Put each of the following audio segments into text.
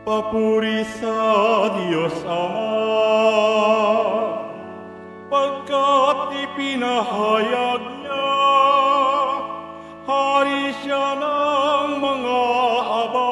Papuri sa Diyos Ama, pagkat ipinahayag niya, hari siya ng mga aba.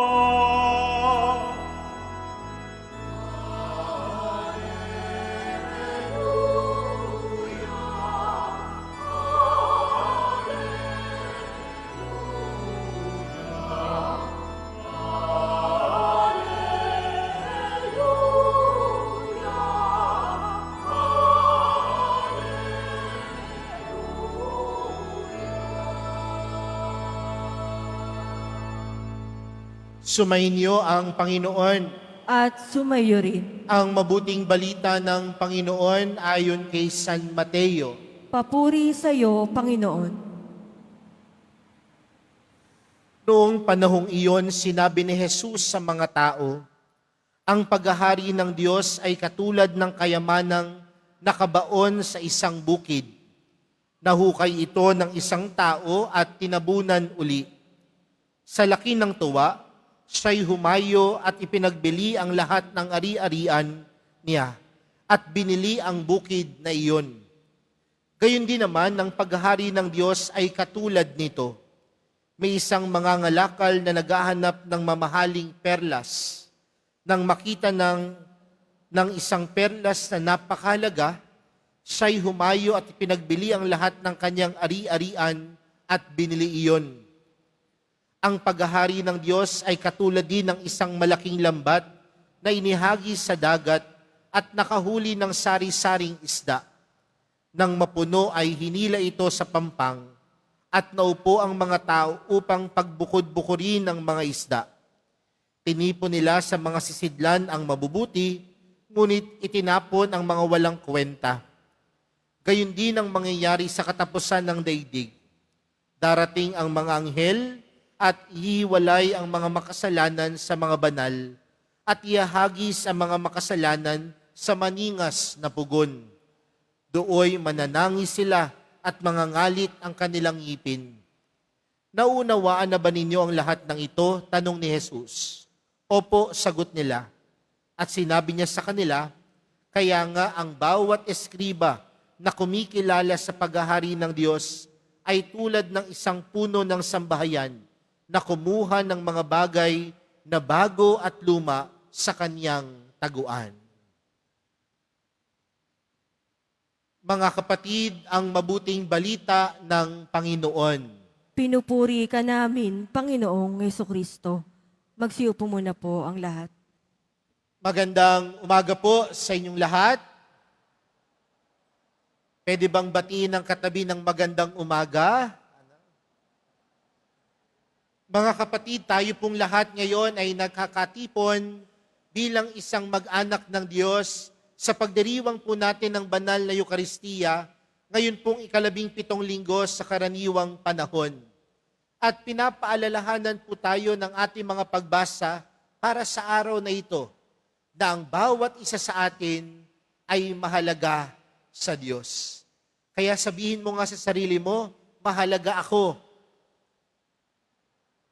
Sumainyo ang Panginoon. At sumayo rin. Ang mabuting balita ng Panginoon ayon kay San Mateo. Papuri sa iyo, Panginoon. Noong panahong iyon, sinabi ni Jesus sa mga tao, ang paghahari ng Diyos ay katulad ng kayamanang nakabaon sa isang bukid. Nahukay ito ng isang tao at tinabunan uli. Sa laki ng tuwa, siya'y humayo at ipinagbili ang lahat ng ari-arian niya at binili ang bukid na iyon. Gayon din naman, ang paghahari ng Diyos ay katulad nito. May isang mangangalakal na naghahanap ng mamahaling perlas. Nang makita ng isang perlas na napakahalaga, siya'y humayo at ipinagbili ang lahat ng kanyang ari-arian at binili iyon. Ang paghahari ng Diyos ay katulad din ng isang malaking lambat na inihagis sa dagat at nakahuli ng sari-saring isda. Nang mapuno ay hinila ito sa pampang at naupo ang mga tao upang pagbukod-bukurin ng mga isda. Tinipon nila sa mga sisidlan ang mabubuti, ngunit itinapon ang mga walang kwenta. Gayon din ang mangyayari sa katapusan ng daigdig. Darating ang mga anghel at ihiwalay ang mga makasalanan sa mga banal at iahagis ang mga makasalanan sa maningas na pugon. Dooy mananangis sila at mangangalit ang kanilang ngipin. Naunawaan na ba ninyo ang lahat ng ito? Tanong ni Jesus. Opo, sagot nila. At sinabi niya sa kanila, kaya nga ang bawat eskriba na kumikilala sa paghahari ng Diyos ay tulad ng isang puno ng sambahayan na kumuha ng mga bagay na bago at luma sa kanyang taguan. Mga kapatid, ang mabuting balita ng Panginoon. Pinupuri ka namin, Panginoong Jesucristo. Magsiupo muna po ang lahat. Magandang umaga po sa inyong lahat. Pwede bang batiin ang katabi ng magandang umaga? Mga kapatid, tayo pong lahat ngayon ay nagkakatipon bilang isang mag-anak ng Diyos sa pagdiriwang po natin ng banal na Eukaristiya, ngayon pong 17 linggo sa karaniwang panahon. At pinapaalalahanan po tayo ng ating mga pagbasa para sa araw na ito, na ang bawat isa sa atin ay mahalaga sa Diyos. Kaya sabihin mo nga sa sarili mo, mahalaga ako.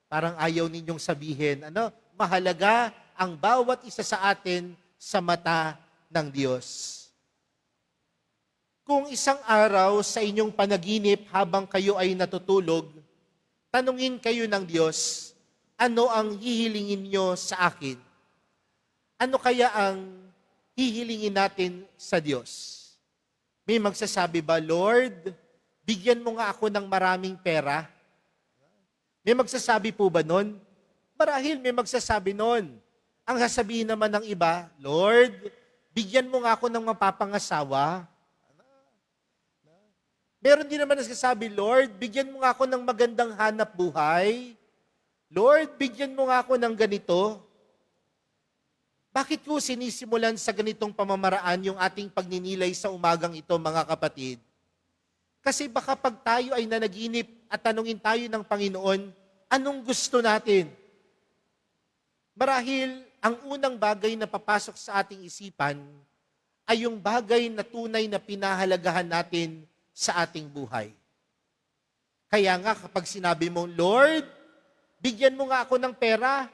Parang ayaw ninyong sabihin, mahalaga ang bawat isa sa atin sa mata ng Diyos. Kung isang araw sa inyong panaginip habang kayo ay natutulog, tanungin kayo ng Diyos, ano ang hihilingin nyo sa akin? Ano kaya ang hihilingin natin sa Diyos? May magsasabi ba, Lord, bigyan mo nga ako ng maraming pera? May magsasabi po ba nun? Marahil may magsasabi nun. Ang sasabihin naman ng iba, Lord, bigyan mo nga ako ng mapapangasawa. Meron din naman nagsasabi, Lord, bigyan mo nga ako ng magandang hanap buhay. Lord, bigyan mo nga ako ng ganito. Bakit ko sinisimulan sa ganitong pamamaraan yung ating pagninilay sa umagang ito, mga kapatid? Kasi baka pag tayo ay nanaginip at tanungin tayo ng Panginoon, anong gusto natin? Marahil, ang unang bagay na papasok sa ating isipan ay yung bagay na tunay na pinahalagahan natin sa ating buhay. Kaya nga kapag sinabi mo, Lord, bigyan mo nga ako ng pera,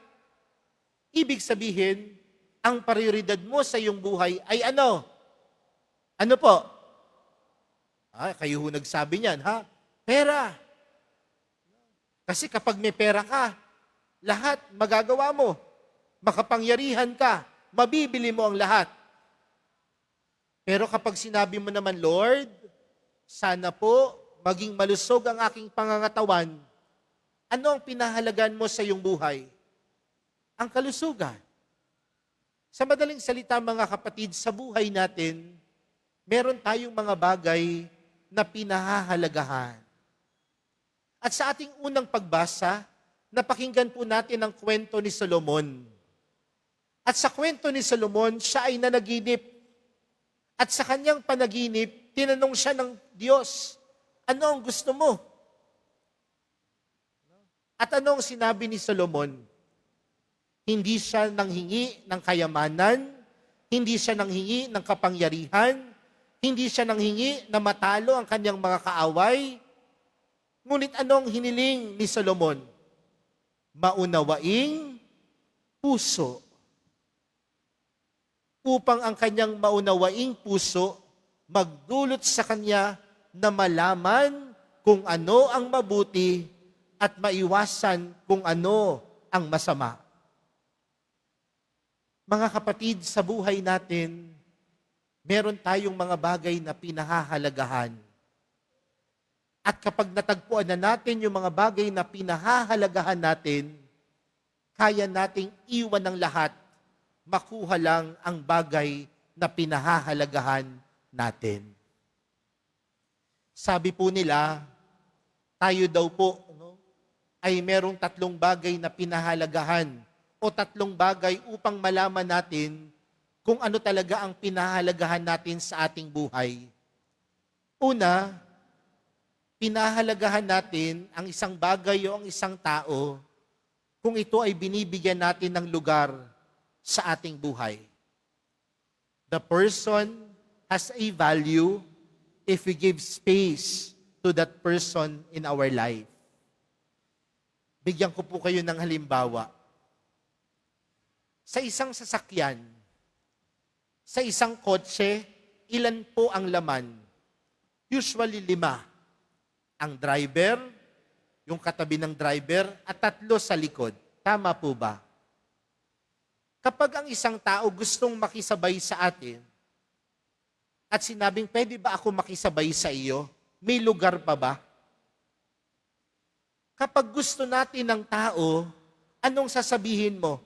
Ibig sabihin, ang prioridad mo sa iyong buhay ay ano? Ano po? Kayo ho nagsabi niyan, ha? Pera. Kasi kapag may pera ka, lahat magagawa mo. Makapangyarihan ka. Mabibili mo ang lahat. Pero kapag sinabi mo naman, Lord, sana po maging malusog ang aking pangangatawan, ano ang pinahalagan mo sa iyong buhay? Ang kalusugan. Sa madaling salita, mga kapatid, sa buhay natin, meron tayong mga bagay na pinahahalagahan. At sa ating unang pagbasa, napakinggan po natin ang kwento ni Solomon. At sa kwento ni Solomon, siya ay nanaginip. At sa kanyang panaginip, tinanong siya ng Diyos, ano ang gusto mo? At ano ang sinabi ni Solomon? Hindi siya nanghingi ng kayamanan, hindi siya nanghingi ng kapangyarihan, hindi siya nanghingi na matalo ang kanyang mga kaaway. Ngunit anong hiniling ni Solomon? Maunawaing puso. Upang ang kanyang maunawaing puso magdulot sa kanya na malaman kung ano ang mabuti at maiwasan kung ano ang masama. Mga kapatid, sa buhay natin, meron tayong mga bagay na pinahahalagahan. At kapag natagpuan na natin yung mga bagay na pinahahalagahan natin, kaya nating iwan ng lahat, makuha lang ang bagay na pinahahalagahan natin. Sabi po nila, tayo daw po ay merong 3 bagay na pinahalagahan o 3 bagay upang malaman natin kung ano talaga ang pinahalagahan natin sa ating buhay. Una, pinahalagahan natin ang isang bagay o ang isang tao kung ito ay binibigyan natin ng lugar sa ating buhay. The person has a value if we give space to that person in our life. Bigyan ko po kayo ng halimbawa. Sa isang sasakyan, sa isang kotse, ilan po ang laman? Usually 5. Ang driver, yung katabi ng driver, at 3 sa likod. Tama po ba? Kapag ang isang tao gustong makisabay sa atin, at sinabing, pwede ba ako makisabay sa iyo? May lugar pa ba? Kapag gusto natin ng tao, anong sasabihin mo?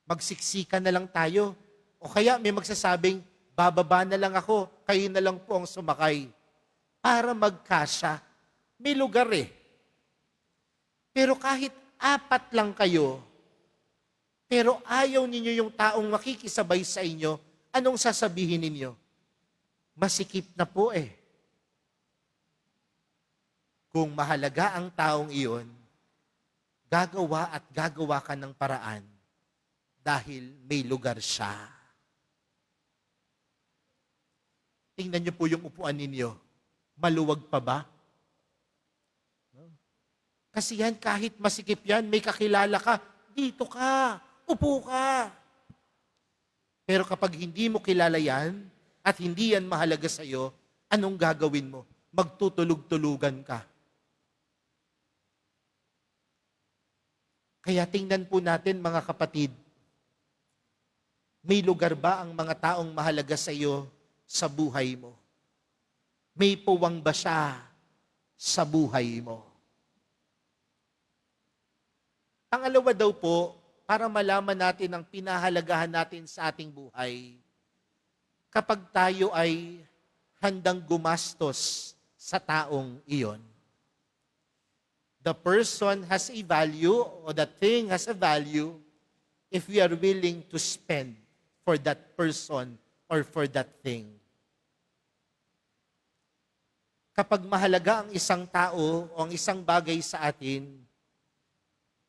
Magsiksikan na lang tayo. O kaya may magsasabing, bababa na lang ako, kayo na lang po ang sumakay. Para magkasya. May lugar eh. Pero kahit 4 lang kayo, pero ayaw ninyo yung taong makikisabay sa inyo, anong sasabihin ninyo? Masikip na po eh. Kung mahalaga ang taong iyon, gagawa at gagawa ka ng paraan dahil may lugar siya. Tingnan niyo po yung upuan ninyo. Maluwag pa ba? Kasi yan, kahit masikip yan, may kakilala ka, dito ka, upo ka. Pero kapag hindi mo kilala yan, at hindi yan mahalaga sa iyo, anong gagawin mo? Magtutulog-tulugan ka. Kaya tingnan po natin, mga kapatid, may lugar ba ang mga taong mahalaga sa iyo sa buhay mo? May puwang ba siya sa buhay mo? Pangalawa daw po, para malaman natin ang pinahalagahan natin sa ating buhay, kapag tayo ay handang gumastos sa taong iyon. The person has a value or the thing has a value if we are willing to spend for that person or for that thing. Kapag mahalaga ang isang tao o ang isang bagay sa atin,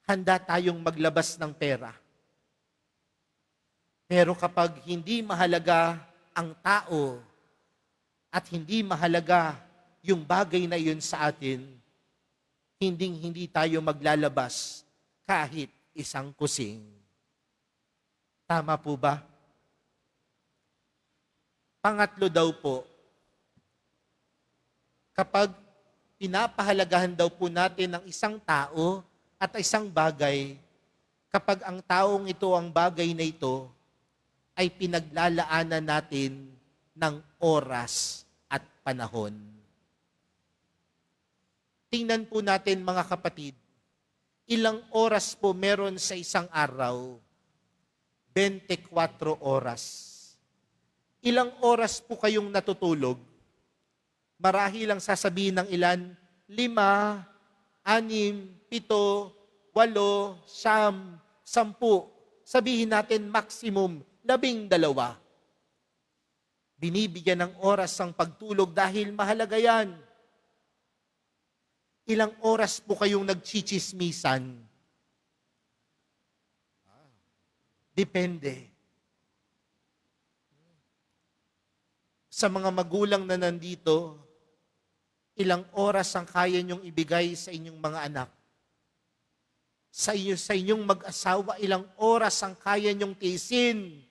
handa tayong maglabas ng pera. Pero kapag hindi mahalaga ang tao at hindi mahalaga yung bagay na yun sa atin, hindi tayo maglalabas kahit isang kusing. Tama po ba? Pangatlo daw po, kapag pinapahalagahan daw po natin ang isang tao at isang bagay, kapag ang taong ito, ang bagay na ito, ay pinaglalaanan natin ng oras at panahon. Tingnan po natin mga kapatid, ilang oras po meron sa isang araw? 24 oras. Ilang oras po kayong natutulog? Marahil lang sasabihin ng ilan, 5, 6, 7, 8, 10. Sabihin natin maximum 12. Binibigyan ng oras ang pagtulog dahil mahalaga yan. Ilang oras po kayong nagchichismisan? Depende. Sa mga magulang na nandito, ilang oras ang kaya niyong ibigay sa inyong mga anak? Sa inyong mag-asawa, ilang oras ang kaya niyong tiisin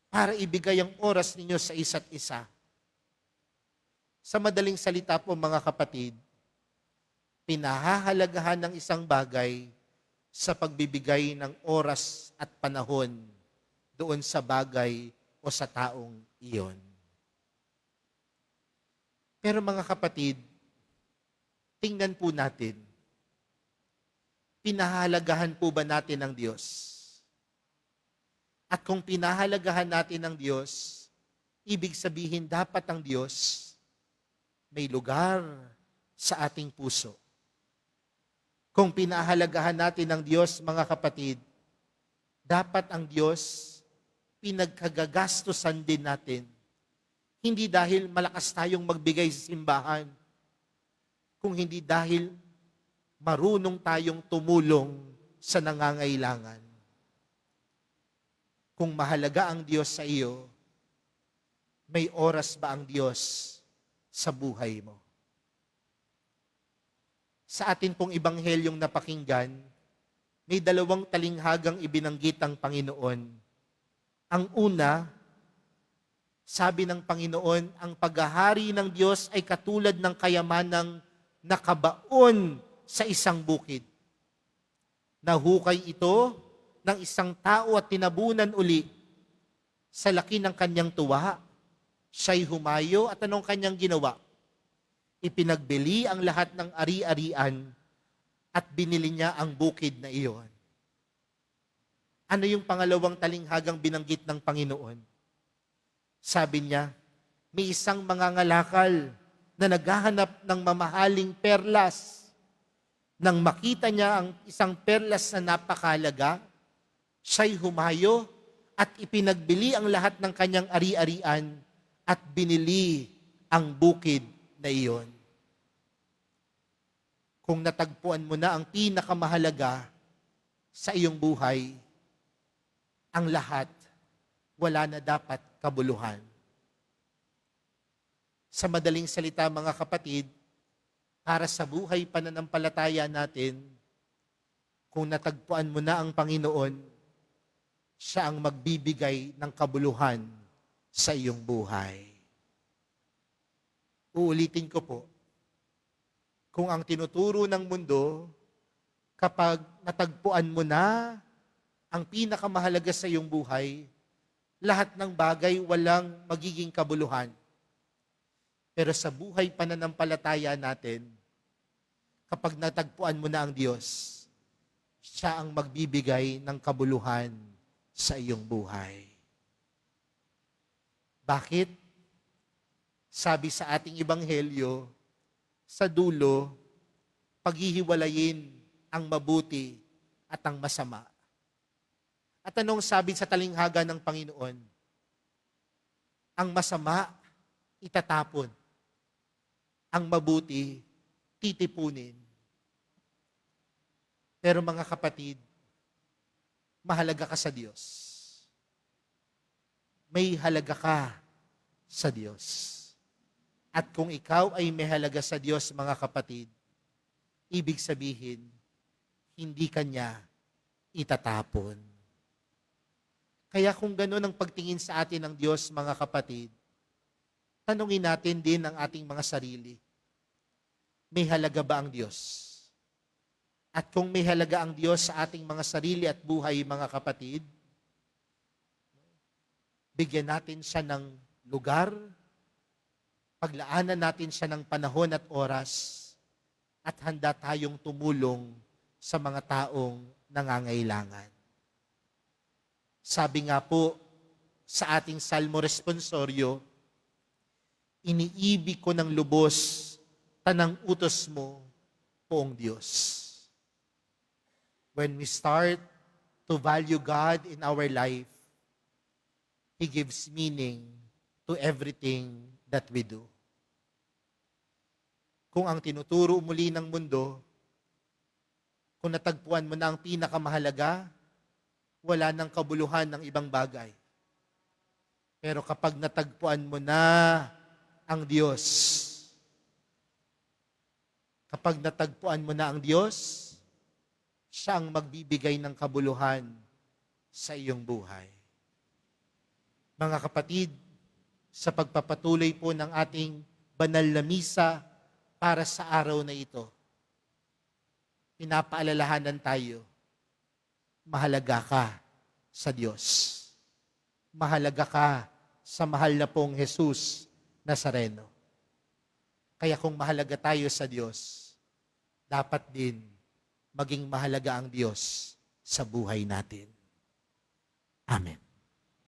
para ibigay ang oras ninyo sa isa't isa? Sa madaling salita po mga kapatid, pinahahalagahan ng isang bagay sa pagbibigay ng oras at panahon doon sa bagay o sa taong iyon. Pero mga kapatid, tingnan po natin, pinahalagahan po ba natin ang Diyos? At kung pinahalagahan natin ang Diyos, ibig sabihin dapat ang Diyos may lugar sa ating puso. Kung pinahalagahan natin ang Diyos, mga kapatid, dapat ang Diyos pinagkagagastusan din natin. Hindi dahil malakas tayong magbigay sa simbahan, kung hindi dahil marunong tayong tumulong sa nangangailangan. Kung mahalaga ang Diyos sa iyo, may oras ba ang Diyos sa buhay mo? Sa atin pong ibanghelyong napakinggan, may 2 talinghagang ibinanggit ang Panginoon. Ang una, sabi ng Panginoon, ang paghahari ng Diyos ay katulad ng kayamanang nakabaon sa isang bukid. Nahukay ito ng isang tao at tinabunan uli. Sa laki ng kanyang tuwa, siya'y humayo at anong kanyang ginawa? Ipinagbili ang lahat ng ari-arian at binili niya ang bukid na iyon. Ano yung pangalawang talinghagang binanggit ng Panginoon? Sabi niya, may isang mangangalakal na naghahanap ng mamahaling perlas. Nang makita niya ang isang perlas na napakahalaga, siya'y humayo at ipinagbili ang lahat ng kanyang ari-arian at binili ang bukid na iyon. Kung natagpuan mo na ang pinakamahalaga sa iyong buhay, ang lahat, wala na dapat kabuluhan. Sa madaling salita mga kapatid, para sa buhay pananampalataya natin, kung natagpuan mo na ang Panginoon, siya ang magbibigay ng kabuluhan sa iyong buhay. Uulitin ko po, kung ang tinuturo ng mundo, kapag natagpuan mo na ang pinakamahalaga sa iyong buhay, lahat ng bagay walang magiging kabuluhan. Pero sa buhay pananampalataya natin, kapag natagpuan mo na ang Diyos, siya ang magbibigay ng kabuluhan sa iyong buhay. Bakit? Sabi sa ating ebanghelyo, sa dulo, paghihiwalayin ang mabuti at ang masama. At anong sabi sa talinghaga ng Panginoon? Ang masama, itatapon. Ang mabuti, titipunin. Pero mga kapatid, mahalaga ka sa Diyos. May halaga ka sa Diyos. At kung ikaw ay may halaga sa Diyos, mga kapatid, ibig sabihin, hindi ka niya itatapon. Kaya kung gano'n ang pagtingin sa atin ng Diyos, mga kapatid, tanungin natin din ang ating mga sarili. May halaga ba ang Diyos? At kung may halaga ang Diyos sa ating mga sarili at buhay, mga kapatid, bigyan natin siya ng lugar, paglaanan natin siya ng panahon at oras, at handa tayong tumulong sa mga taong nangangailangan. Sabi nga po sa ating Salmo Responsorio, iniibig ko ng lubos tanang utos mo, poong Diyos. When we start to value God in our life, He gives meaning to everything that we do. Kung ang tinuturo muli ng mundo, kung natagpuan mo na ang pinakamahalaga, wala nang kabuluhan ng ibang bagay. Pero kapag natagpuan mo na ang Diyos, kapag natagpuan mo na ang Diyos, siya ang magbibigay ng kabuluhan sa iyong buhay. Mga kapatid, sa pagpapatuloy po ng ating banal na misa para sa araw na ito, pinapaalalahanan tayo, mahalaga ka sa Diyos. Mahalaga ka sa mahal na pong Jesus Nazareno. Kaya kung mahalaga tayo sa Diyos, dapat din maging mahalaga ang Diyos sa buhay natin. Amen.